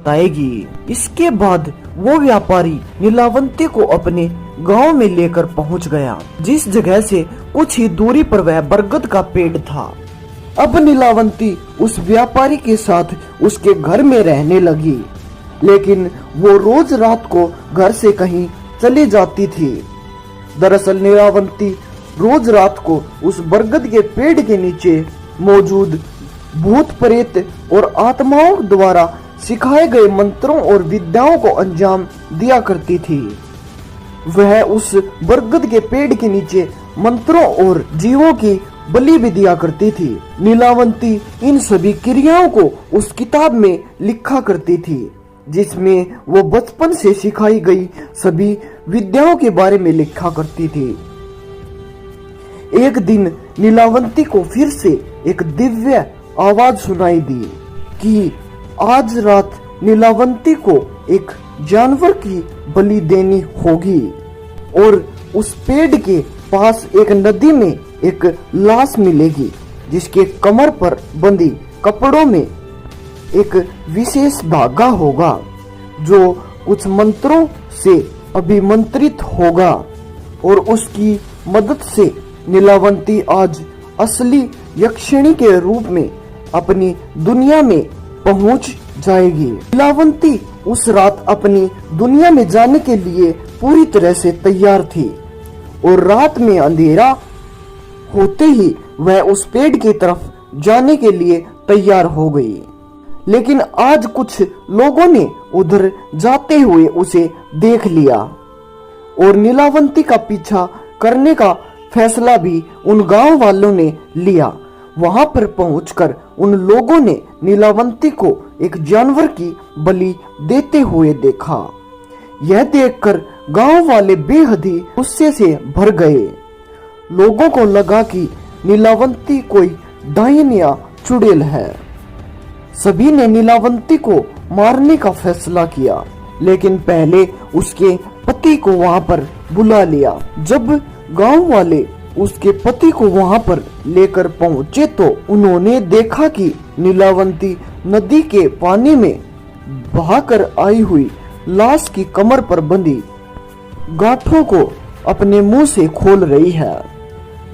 बताएगी। इसके बाद वो व्यापारी नीलावंती को अपने गांव में लेकर पहुंच गया, जिस जगह से कुछ ही दूरी पर वह बरगद का पेड़ था। अब नीलावंती उस व्यापारी के साथ उसके घर में रहने लगी, लेकिन वो रोज रात को घर से कहीं चली जाती थी। दरअसल नीलावंती रोज रात को उस बरगद के पेड़ के नीचे मौजूद भूत प्रेत और आत्माओं द्वारा सिखाए गए मंत्रों और विद्याओं को अंजाम दिया करती थी। वह उस बरगद के पेड़ के नीचे मंत्रों और जीवों की बलि भी दिया करती थी। नीलावंती इन सभी क्रियाओं को उस किताब में लिखा करती थी, जिसमें वो बचपन से सिखाई गई सभी विद्याओं के बारे में लिखा करती थी। एक दिन नीलावंती को फिर से एक दिव्य आवाज सुनाई दी कि आज रात नीलावंती को एक जानवर की बलि देनी होगी और उस पेड़ के पास एक नदी में एक लाश मिलेगी, जिसके कमर पर बंधी कपड़ों में एक विशेष धागा होगा जो कुछ मंत्रों से अभिमंत्रित होगा, और उसकी मदद से नीलावंती आज असली यक्षिणी के रूप में अपनी दुनिया में पहुंच जाएगी। नीलावंती उस रात अपनी दुनिया में जाने के लिए पूरी तरह से तैयार थी, और रात में अंधेरा होते ही वह उस पेड़ की तरफ जाने के लिए तैयार हो गई। लेकिन आज कुछ लोगों ने उधर जाते हुए उसे देख लिया, और नीलावंती का पीछा करने का फैसला भी उन गांव वालों ने लिया। वहां पर पहुंचकर उन लोगों ने नीलावंती को एक जानवर की बलि देते हुए देखा। यह देखकर गांव वाले बेहद ही गुस्से से भर गए। लोगों को लगा कि नीलावंती कोई डायन या चुड़ैल है। सभी ने नीलावंती को मारने का फैसला किया, लेकिन पहले उसके पति को वहां पर बुला लिया। जब गांव वाले उसके पति को वहां पर लेकर पहुंचे तो उन्होंने देखा कि नीलावंती नदी के पानी में बहाकर आई हुई लाश की कमर पर बंधी गांठों को अपने मुंह से खोल रही है।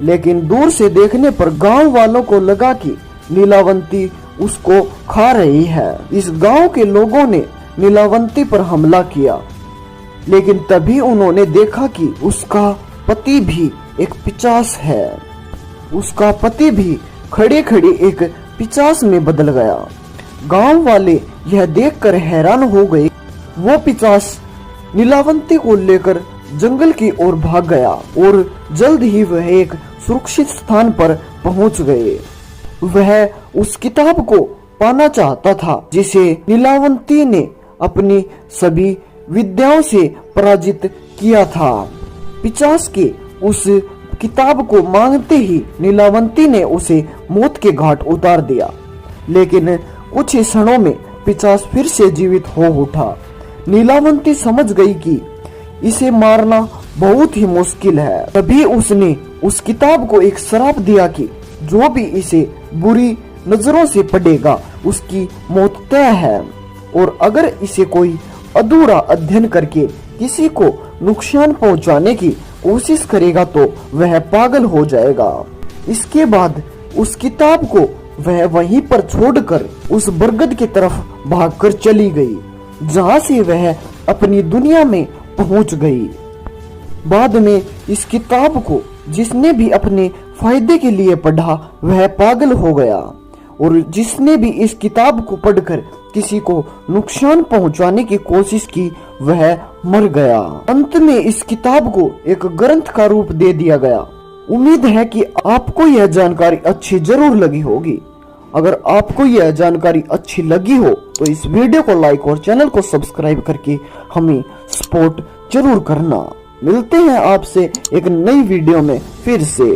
लेकिन दूर से देखने पर गांव वालों को लगा कि नीलावंती उसको खा रही है। इस गांव के लोगों ने नीलावंती पर हमला किया, लेकिन तभी उन्होंने देखा कि उसका पति भी एक पिशाच है। उसका पति भी खड़े खड़े एक पिशाच में बदल गया। गांव वाले यह देखकर हैरान हो गए। वो पिशाच नीलावंती को लेकर जंगल की ओर भाग गया, और जल्द ही वह एक सुरक्षित स्थान पर पहुंच गए। वह उस किताब को पाना चाहता था, जिसे नीलावंती ने अपनी सभी विद्याओं से पराजित किया था। पिशाच के उस किताब को मांगते ही नीलावंती ने उसे मौत के घाट उतार दिया, लेकिन कुछ ही क्षणों में पिशाच फिर से जीवित हो उठा। नीलावंती समझ गई कि इसे मारना बहुत ही मुश्किल है। तभी उसने उस किताब को एक श्राप दिया कि जो भी इसे बुरी नजरों से पढ़ेगा उसकी मौत तय है, और अगर इसे कोई अधूरा अध्ययन करके किसी को नुकसान पहुंचाने की कोशिश करेगा तो वह पागल हो जाएगा। इसके बाद उस किताब को वह वहीं पर छोड़कर उस बरगद की तरफ भागकर चली गई, जहां से वह अपनी दुनिया में पहुंच गई। बाद में इस किताब को जिसने भी अपने फायदे के लिए पढ़ा वह पागल हो गया, और जिसने भी इस किताब को पढ़कर किसी को नुकसान पहुंचाने की कोशिश की वह मर गया। अंत में इस किताब को एक ग्रंथ का रूप दे दिया गया। उम्मीद है कि आपको यह जानकारी अच्छी जरूर लगी होगी। अगर आपको यह जानकारी अच्छी लगी हो तो इस वीडियो को लाइक और चैनल को सब्सक्राइब करके हमें सपोर्ट जरूर करना। मिलते हैं आपसे एक नई वीडियो में फिर से।